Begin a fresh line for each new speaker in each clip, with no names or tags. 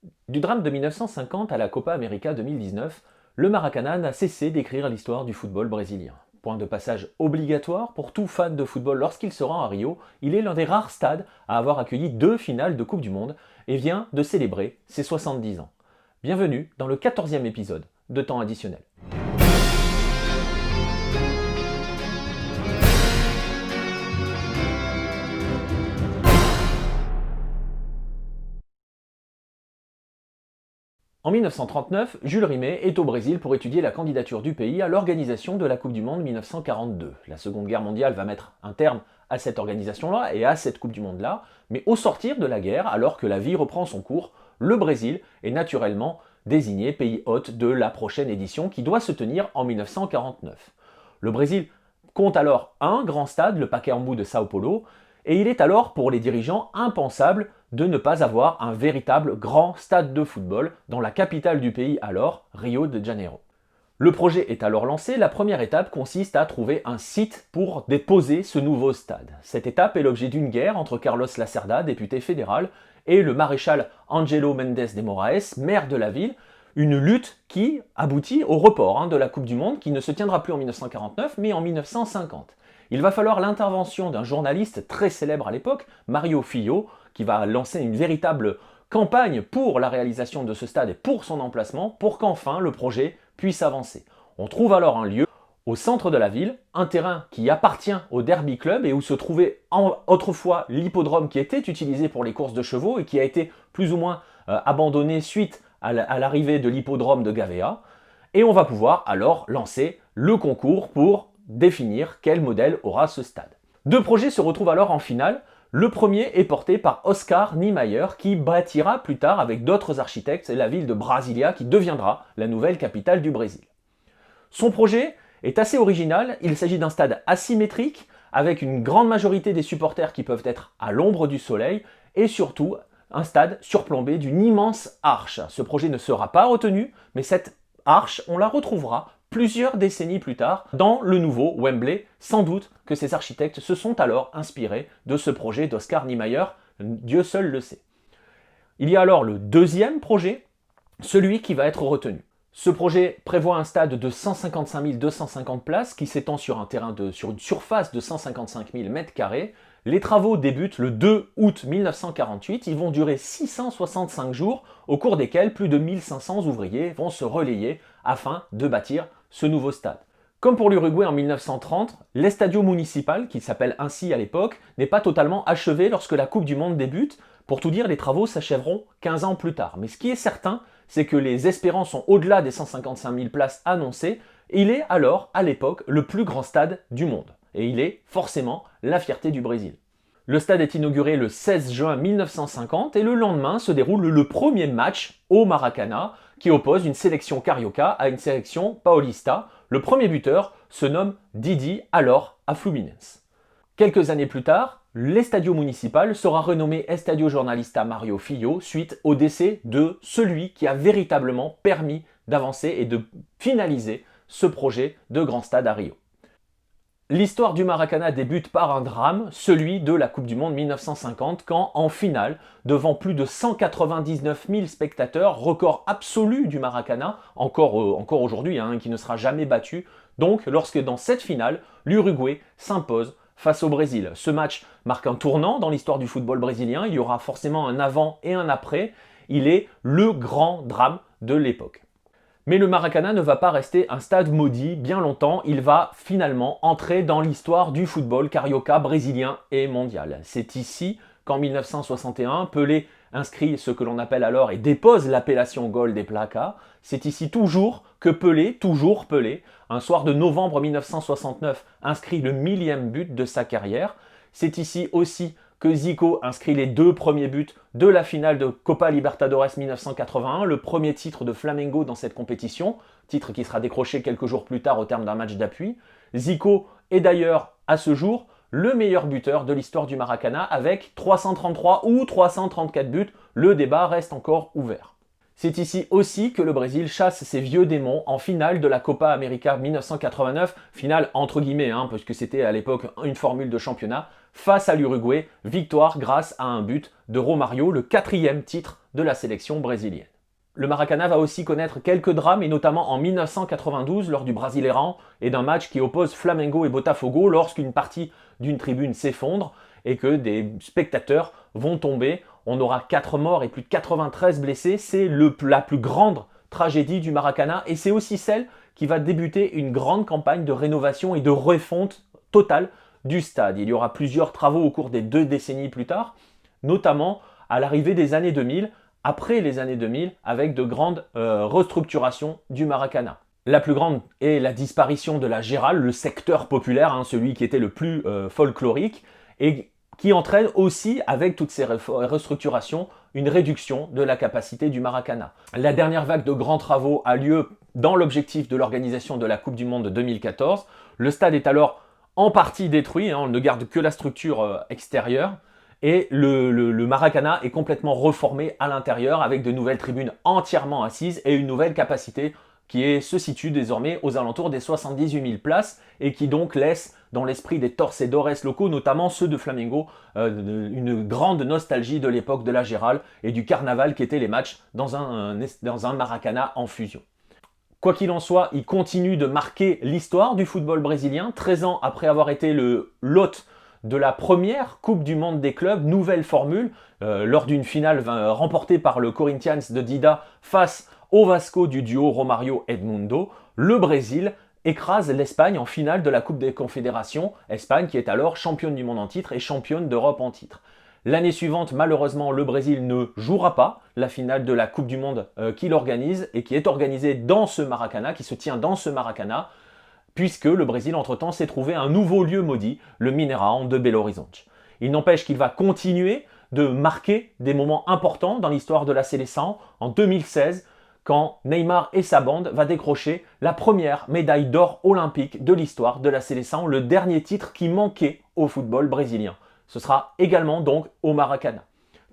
Du drame de 1950 à la Copa América 2019, le Maracanã n'a cessé d'écrire l'histoire du football brésilien. Point de passage obligatoire pour tout fan de football lorsqu'il se rend à Rio, il est l'un des rares stades à avoir accueilli 2 finales de Coupe du Monde et vient de célébrer ses 70 ans. Bienvenue dans le 14e épisode de Temps additionnel. En 1939, Jules Rimet est au Brésil pour étudier la candidature du pays à l'organisation de la Coupe du Monde 1942. La Seconde Guerre mondiale va mettre un terme à cette organisation-là et à cette Coupe du Monde-là, mais au sortir de la guerre, alors que la vie reprend son cours, le Brésil est naturellement désigné pays hôte de la prochaine édition qui doit se tenir en 1949. Le Brésil compte alors un grand stade, le Pacaembu de Sao Paulo, et il est alors pour les dirigeants impensable de ne pas avoir un véritable grand stade de football dans la capitale du pays alors, Rio de Janeiro. Le projet est alors lancé, la première étape consiste à trouver un site pour déposer ce nouveau stade. Cette étape est l'objet d'une guerre entre Carlos Lacerda, député fédéral, et le maréchal Angelo Mendes de Moraes, maire de la ville, une lutte qui aboutit au report de la Coupe du Monde qui ne se tiendra plus en 1949 mais en 1950. Il va falloir l'intervention d'un journaliste très célèbre à l'époque, Mario Filho, qui va lancer une véritable campagne pour la réalisation de ce stade et pour son emplacement, pour qu'enfin le projet puisse avancer. On trouve alors un lieu au centre de la ville, un terrain qui appartient au Derby Club et où se trouvait autrefois l'hippodrome qui était utilisé pour les courses de chevaux et qui a été plus ou moins abandonné suite à l'arrivée de l'hippodrome de Gavea. Et on va pouvoir alors lancer le concours pour définir quel modèle aura ce stade. 2 projets se retrouvent alors en finale. Le premier est porté par Oscar Niemeyer qui bâtira plus tard avec d'autres architectes la ville de Brasilia qui deviendra la nouvelle capitale du Brésil. Son projet est assez original, il s'agit d'un stade asymétrique avec une grande majorité des supporters qui peuvent être à l'ombre du soleil et surtout un stade surplombé d'une immense arche. Ce projet ne sera pas retenu, mais cette arche, on la retrouvera plusieurs décennies plus tard dans le nouveau Wembley. Sans doute que ces architectes se sont alors inspirés de ce projet d'Oscar Niemeyer, Dieu seul le sait. Il y a alors le deuxième projet, celui qui va être retenu. Ce projet prévoit un stade de 155 250 places qui s'étend sur une surface de 155 000 m². Les travaux débutent le 2 août 1948, ils vont durer 665 jours, au cours desquels plus de 1500 ouvriers vont se relayer afin de bâtir ce nouveau stade. Comme pour l'Uruguay en 1930, l'Estadio Municipal, qui s'appelle ainsi à l'époque, n'est pas totalement achevé lorsque la Coupe du Monde débute. Pour tout dire, les travaux s'achèveront 15 ans plus tard. Mais ce qui est certain, c'est que les espérances sont au-delà des 155 000 places annoncées, et il est alors, à l'époque, le plus grand stade du monde. Et il est forcément la fierté du Brésil. Le stade est inauguré le 16 juin 1950 et le lendemain se déroule le premier match au Maracanã qui oppose une sélection carioca à une sélection paulista. Le premier buteur se nomme Didi, alors à Fluminense. Quelques années plus tard, l'Estadio Municipal sera renommé Estadio Jornalista Mario Filho suite au décès de celui qui a véritablement permis d'avancer et de finaliser ce projet de grand stade à Rio. L'histoire du Maracanã débute par un drame, celui de la Coupe du Monde 1950, quand, en finale, devant plus de 199 000 spectateurs, record absolu du Maracanã, encore aujourd'hui, qui ne sera jamais battu, donc lorsque dans cette finale, l'Uruguay s'impose face au Brésil. Ce match marque un tournant dans l'histoire du football brésilien, il y aura forcément un avant et un après, il est le grand drame de l'époque. Mais le Maracanã ne va pas rester un stade maudit bien longtemps, il va finalement entrer dans l'histoire du football carioca brésilien et mondial. C'est ici qu'en 1961, Pelé inscrit ce que l'on appelle alors et dépose l'appellation Gol de Placa. C'est ici toujours Pelé, un soir de novembre 1969, inscrit le 1000e but de sa carrière. C'est ici aussi que Zico inscrit les 2 premiers buts de la finale de Copa Libertadores 1981, le premier titre de Flamengo dans cette compétition, titre qui sera décroché quelques jours plus tard au terme d'un match d'appui. Zico est d'ailleurs, à ce jour, le meilleur buteur de l'histoire du Maracanã avec 333 ou 334 buts, le débat reste encore ouvert. C'est ici aussi que le Brésil chasse ses vieux démons en finale de la Copa América 1989, finale entre guillemets, parce que c'était à l'époque une formule de championnat, face à l'Uruguay, victoire grâce à un but de Romario, le 4e titre de la sélection brésilienne. Le Maracanã va aussi connaître quelques drames, et notamment en 1992 lors du Brasileirão et d'un match qui oppose Flamengo et Botafogo lorsqu'une partie d'une tribune s'effondre et que des spectateurs vont tomber. On aura 4 morts et plus de 93 blessés. C'est la plus grande tragédie du Maracanã et c'est aussi celle qui va débuter une grande campagne de rénovation et de refonte totale du stade. Il y aura plusieurs travaux au cours des 2 décennies plus tard, notamment à l'arrivée des années 2000, après les années 2000, avec de grandes restructurations du Maracanã. La plus grande est la disparition de la Gérald, le secteur populaire, celui qui était le plus folklorique, et qui entraîne aussi, avec toutes ces restructurations, une réduction de la capacité du Maracanã. La dernière vague de grands travaux a lieu dans l'objectif de l'organisation de la Coupe du Monde de 2014. Le stade est alors en partie détruit, on ne garde que la structure extérieure, et le Maracanã est complètement reformé à l'intérieur avec de nouvelles tribunes entièrement assises et une nouvelle capacité qui se situe désormais aux alentours des 78 000 places et qui donc laisse dans l'esprit des torcedores locaux, notamment ceux de Flamengo, une grande nostalgie de l'époque de la Gérald et du carnaval qui étaient les matchs dans un Maracanã en fusion. Quoi qu'il en soit, il continue de marquer l'histoire du football brésilien, 13 ans après avoir été l'hôte de la première Coupe du Monde des clubs, nouvelle formule, lors d'une finale remportée par le Corinthians de Dida face au Vasco du duo Romario-Edmundo, le Brésil écrase l'Espagne en finale de la Coupe des Confédérations, Espagne qui est alors championne du monde en titre et championne d'Europe en titre. L'année suivante, malheureusement, le Brésil ne jouera pas la finale de la Coupe du Monde qu'il organise et qui est organisée dans ce Maracanã, qui se tient dans ce Maracanã, puisque le Brésil, entre-temps, s'est trouvé un nouveau lieu maudit, le Mineirão de Belo Horizonte. Il n'empêche qu'il va continuer de marquer des moments importants dans l'histoire de la Seleção en 2016, quand Neymar et sa bande va décrocher la première médaille d'or olympique de l'histoire de la Seleção, le dernier titre qui manquait au football brésilien. Ce sera également donc au Maracanã.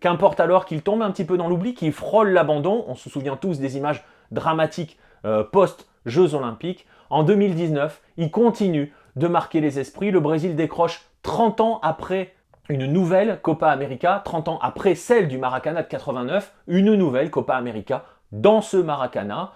Qu'importe alors qu'il tombe un petit peu dans l'oubli, qu'il frôle l'abandon, on se souvient tous des images dramatiques post-Jeux Olympiques. En 2019, il continue de marquer les esprits. Le Brésil décroche 30 ans après une nouvelle Copa América, 30 ans après celle du Maracanã de 89, une nouvelle Copa América dans ce Maracanã.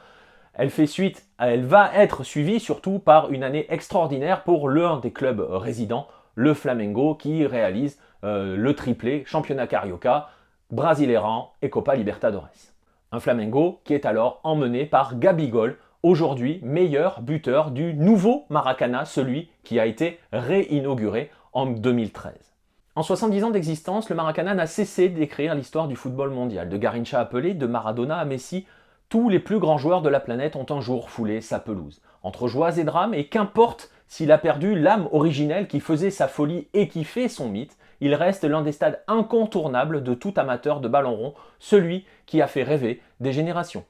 Elle va être suivie surtout par une année extraordinaire pour l'un des clubs résidents, le Flamengo, qui réalise le triplé championnat carioca, Brasileirão et Copa Libertadores. Un Flamengo qui est alors emmené par Gabigol, aujourd'hui meilleur buteur du nouveau Maracanã, celui qui a été réinauguré en 2013. En 70 ans d'existence, le Maracanã n'a cessé d'écrire l'histoire du football mondial. De Garrincha à Pelé, de Maradona à Messi, tous les plus grands joueurs de la planète ont un jour foulé sa pelouse. Entre joies et drames, et qu'importe s'il a perdu l'âme originelle qui faisait sa folie et qui fait son mythe, il reste l'un des stades incontournables de tout amateur de ballon rond, celui qui a fait rêver des générations.